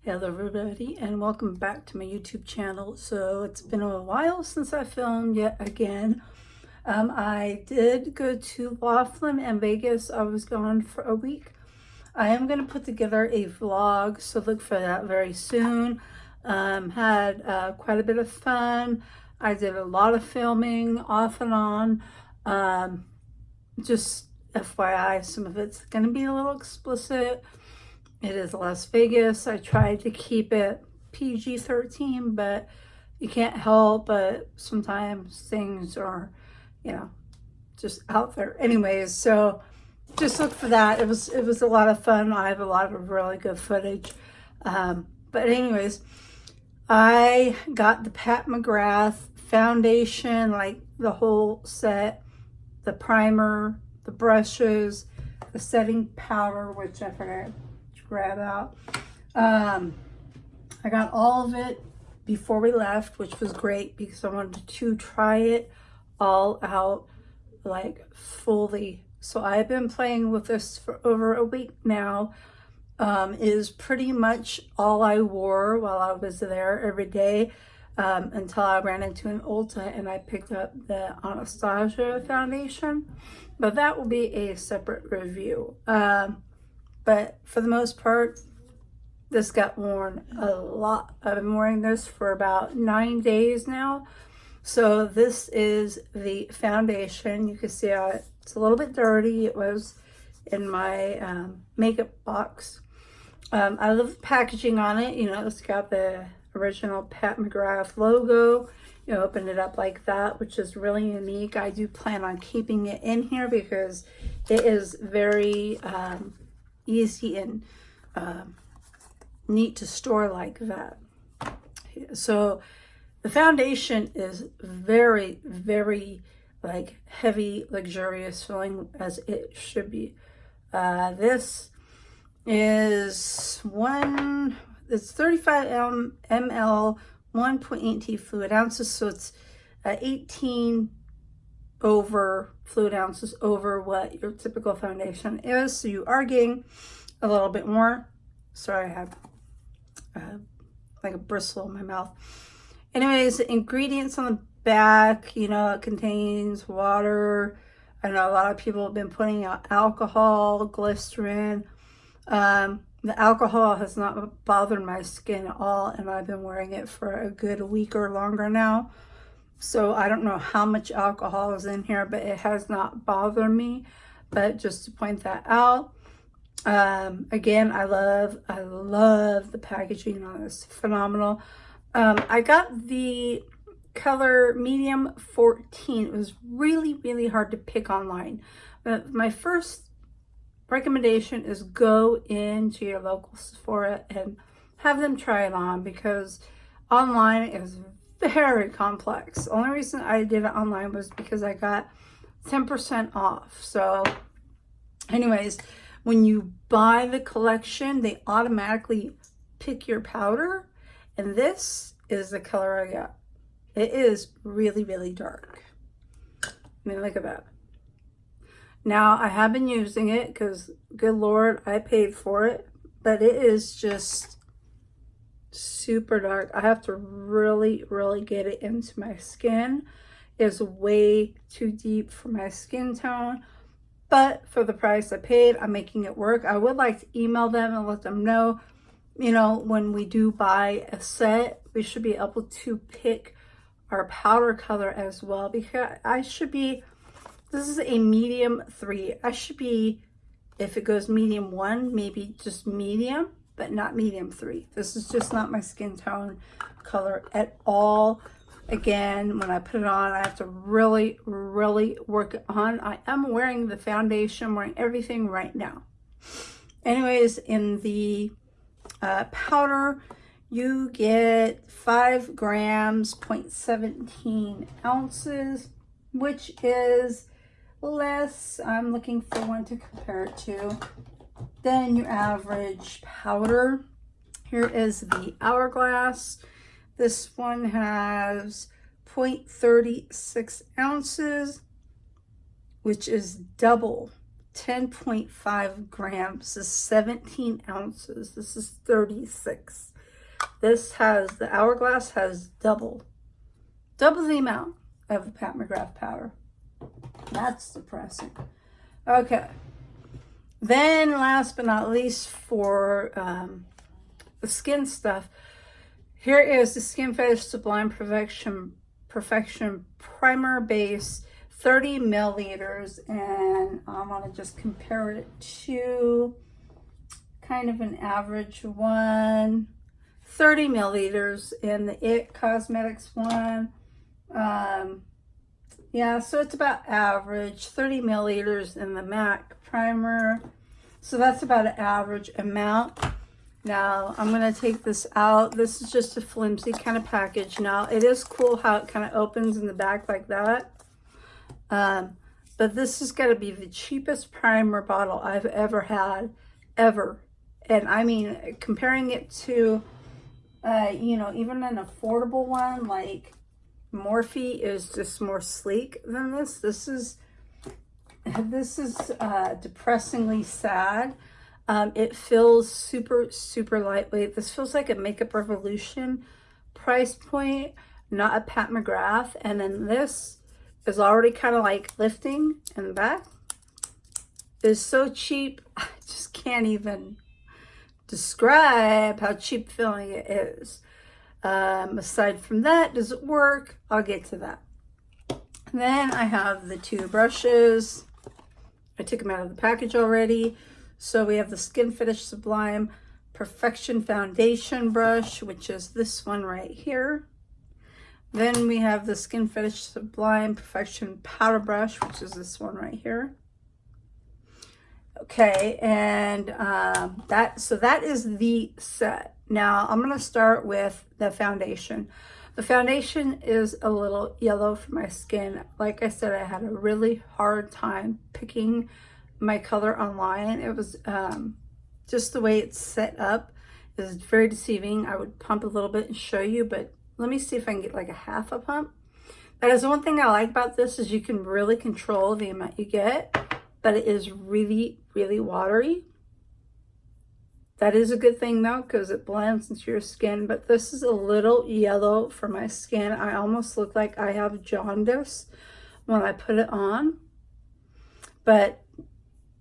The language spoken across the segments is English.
Hello everybody and welcome back to my YouTube channel. So it's been a while since I filmed yet again. I did go to Laughlin and Vegas. I was gone for a week. I am going to put together a vlog, so look for that very soon. Had quite a bit of fun. I did a lot of filming off and on. Just FYI, some of it's going to be a little explicit. It is Las Vegas. I tried to keep it PG-13, but you can't help but sometimes things are, just out there. Anyways, so just look for that. It was a lot of fun. I have a lot of really good footage. But anyways, I got the Pat McGrath foundation, like the whole set, the primer, the brushes, the setting powder, which I forgot grab out. I got all of it before we left, which was great because I wanted to try it all out, like fully. So I've been playing with this for over a week now. Is pretty much all I wore while I was there every day, until I ran into an Ulta and I picked up the Anastasia foundation, but that will be a separate review. But for the most part, this got worn a lot. I've been wearing this for about 9 days now. So this is the foundation. You can see it's a little bit dirty. It was in my makeup box. I love the packaging on it. It's got the original Pat McGrath logo. You open it up like that, which is really unique. I do plan on keeping it in here because it is very easy and neat to store like that. So the foundation is very, very like heavy, luxurious feeling, as it should be. This is it's 35 ml, 1.8 fluid ounces, so it's 18 over fluid ounces over what your typical foundation is. So you are getting a little bit more. Sorry, I have like a bristle in my mouth. Anyways, ingredients on the back, it contains water. I know a lot of people have been putting out alcohol, glycerin. The alcohol has not bothered my skin at all, and I've been wearing it for a good week or longer now. So I don't know how much alcohol is in here, but it has not bothered me. But just to point that out, again, I love the packaging on this. Phenomenal. I got the color medium 14. It was really, really hard to pick online. But my first recommendation is go into your local Sephora and have them try it on, because online is very complex. The only reason I did it online was because I got 10% off. So anyways, when you buy the collection, they automatically pick your powder, and this is the color I got. It is really, really dark. I mean, look at that. Now, I have been using it because, good Lord, I paid for it, but it is just super dark. I have to really, really get it into my skin. It's way too deep for my skin tone, but for the price I paid, I'm making it work. I would like to email them and let them know, when we do buy a set, we should be able to pick our powder color as well, because this is a medium 3. I should be, if it goes medium 1, maybe just medium, but not medium 3. This is just not my skin tone color at all. Again, when I put it on, I have to really, really work it on. I am wearing the foundation, I'm wearing everything right now. Anyways, in the powder, you get 5 grams, 0.17 ounces, which is less, I'm looking for one to compare it to, than your average powder. Here is the Hourglass. This one has 0.36 ounces, which is double 10.5 grams is 17 ounces. This is 36. This has, the Hourglass has double the amount of the Pat McGrath powder. That's depressing. Okay. Then last but not least for the skin stuff, here is the Skin Fetish Sublime Perfection Primer Base, 30 milliliters, and I want to just compare it to kind of an average one, 30 milliliters in the IT Cosmetics one. Yeah, so it's about average, 30 milliliters in the MAC primer. So that's about an average amount. Now, I'm going to take this out. This is just a flimsy kind of package. Now, it is cool how it kind of opens in the back like that. But this is going to be the cheapest primer bottle I've ever had, ever. And I mean, comparing it to, you know, even an affordable one, like Morphe is just more sleek than this. This is depressingly sad. It feels super, super lightweight. This feels like a Makeup Revolution price point, not a Pat McGrath. And then this is already kind of like lifting in the back. It's so cheap. I just can't even describe how cheap feeling it is. Aside from that, does it work? I'll get to that. Then I have the two brushes. I took them out of the package already. So we have the Skin Fetish Sublime Perfection Foundation Brush, which is this one right here. Then we have the Skin Fetish Sublime Perfection Powder Brush, which is this one right here. Okay, and that is the set. Now I'm going to start with the foundation. The foundation is a little yellow for my skin. Like I said, I had a really hard time picking my color online. It was just the way it's set up is very deceiving. I would pump a little bit and show you, but let me see if I can get like a half a pump. That is one thing I like about this, is you can really control the amount you get, but it is really, really watery. That is a good thing though, because it blends into your skin, but this is a little yellow for my skin. I almost look like I have jaundice when I put it on. But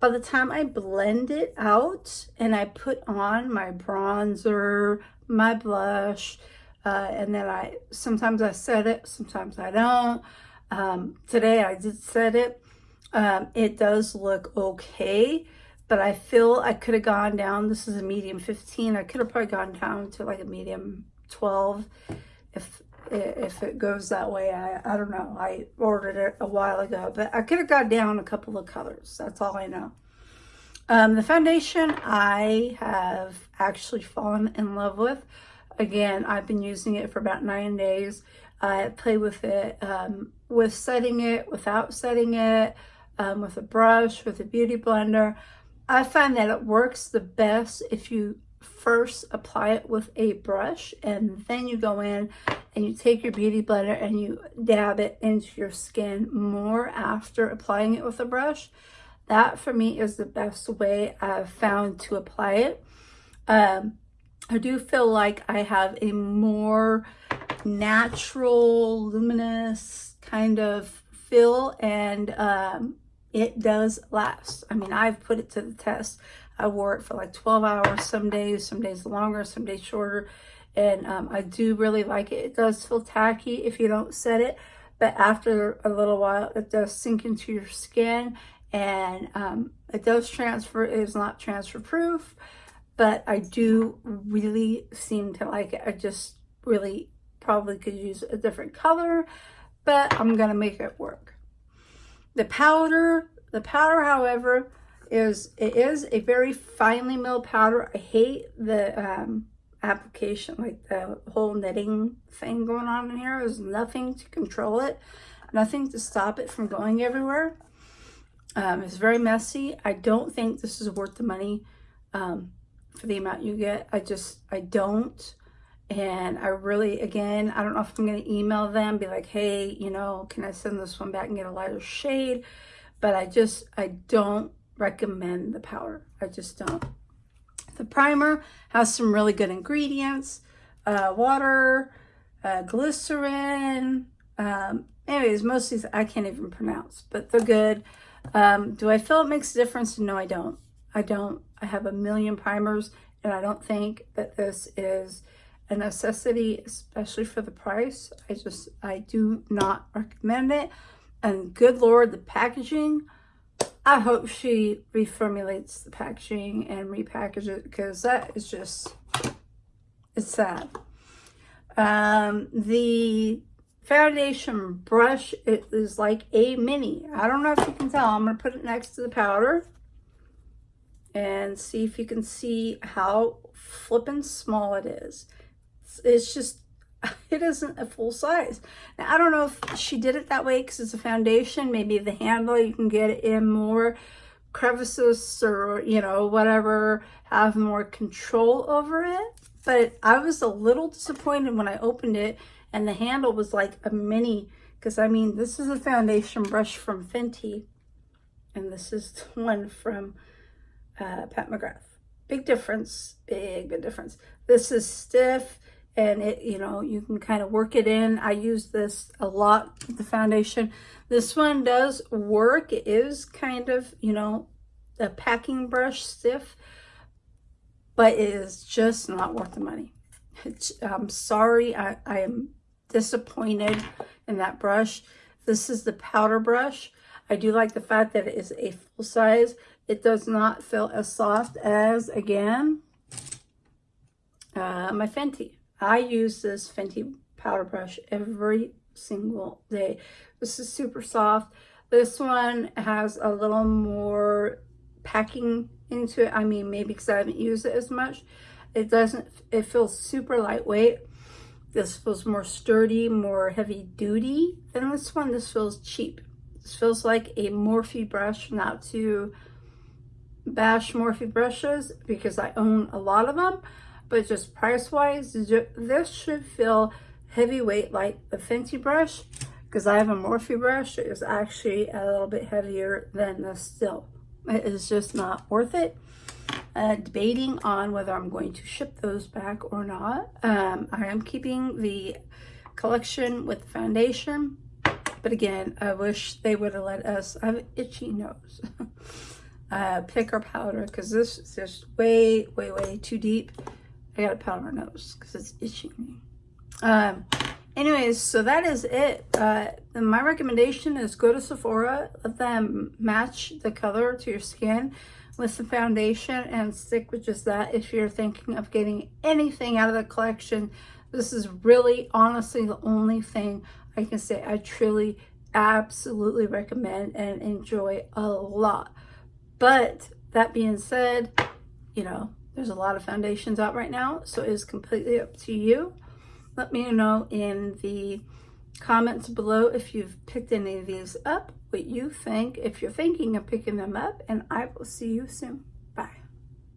by the time I blend it out and I put on my bronzer, my blush, and then sometimes I set it, sometimes I don't. Today I did set it. It does look okay, but I feel I could have gone down. This is a medium 15. I could have probably gone down to like a medium 12 if it goes that way. I don't know. I ordered it a while ago, but I could have got down a couple of colors. That's all I know. The foundation I have actually fallen in love with. Again, I've been using it for about 9 days. I play with it, with setting it, without setting it, with a brush, with a beauty blender. I find that it works the best if you first apply it with a brush and then you go in and you take your beauty blender and you dab it into your skin more after applying it with a brush. That for me is the best way I've found to apply it. I do feel like I have a more natural, luminous kind of feel, and it does last. I mean, I've put it to the test. I wore it for like 12 hours some days longer, some days shorter, and I do really like it. It does feel tacky if you don't set it, but after a little while it does sink into your skin, and it does transfer. It is not transfer proof, but I do really seem to like it. I just really probably could use a different color, but I'm gonna make it work. The powder, however, is a very finely milled powder. I hate the application, like the whole knitting thing going on in here. There's nothing to control it, nothing to stop it from going everywhere. It's very messy. I don't think this is worth the money for the amount you get. I don't. And I really, again, I don't know if I'm going to email them, be like, hey, you know, can I send this one back and get a lighter shade? But I don't recommend the powder. I just don't. The primer has some really good ingredients. water, glycerin. Anyways, most of these I can't even pronounce, but they're good. Do I feel it makes a difference? No, I don't. I have a million primers, and I don't think that this is a necessity, especially for the price. I do not recommend it. And good Lord, the packaging, I hope she reformulates the packaging and repackage it, because that is just, it's sad. The foundation brush, it is like a mini. I don't know if you can tell. I'm going to put it next to the powder and see if you can see how flippin' small it is. It's just, it isn't a full size. Now, I don't know if she did it that way because it's a foundation. Maybe the handle, you can get it in more crevices or, you know, whatever, have more control over it. But I was a little disappointed when I opened it and the handle was like a mini, because I mean, this is a foundation brush from Fenty and this is the one from Pat McGrath. Big difference, big difference. This is stiff and it, you know, you can kind of work it in. I use this a lot with the foundation. This one does work. It is kind of, you know, a packing brush stiff, but it is just not worth the money. I'm sorry, I am disappointed in that brush. This is the powder brush. I do like the fact that it is a full size. It does not feel as soft as, again, my Fenty. I use this Fenty powder brush every single day. This is super soft. This one has a little more packing into it. I mean, maybe because I haven't used it as much. It feels super lightweight. This feels more sturdy, more heavy duty than this one. This feels cheap. This feels like a Morphe brush. Not to bash Morphe brushes because I own a lot of them, but just price wise, this should feel heavyweight like the Fenty brush, because I have a Morphe brush. It is actually a little bit heavier than this still. It is just not worth it. Debating on whether I'm going to ship those back or not. I am keeping the collection with the foundation, but again, I wish they would have let us, I have an itchy nose, pick our powder, because this is just way too deep. I gotta powder my nose because it's itching me. Anyways, so that is it. My recommendation is go to Sephora, let them match the color to your skin with the foundation and stick with just that. If you're thinking of getting anything out of the collection, this is really honestly the only thing I can say I truly absolutely recommend and enjoy a lot. But that being said, you know, there's a lot of foundations out right now, so it is completely up to you. Let me know in the comments below if you've picked any of these up, what you think, if you're thinking of picking them up, and I will see you soon.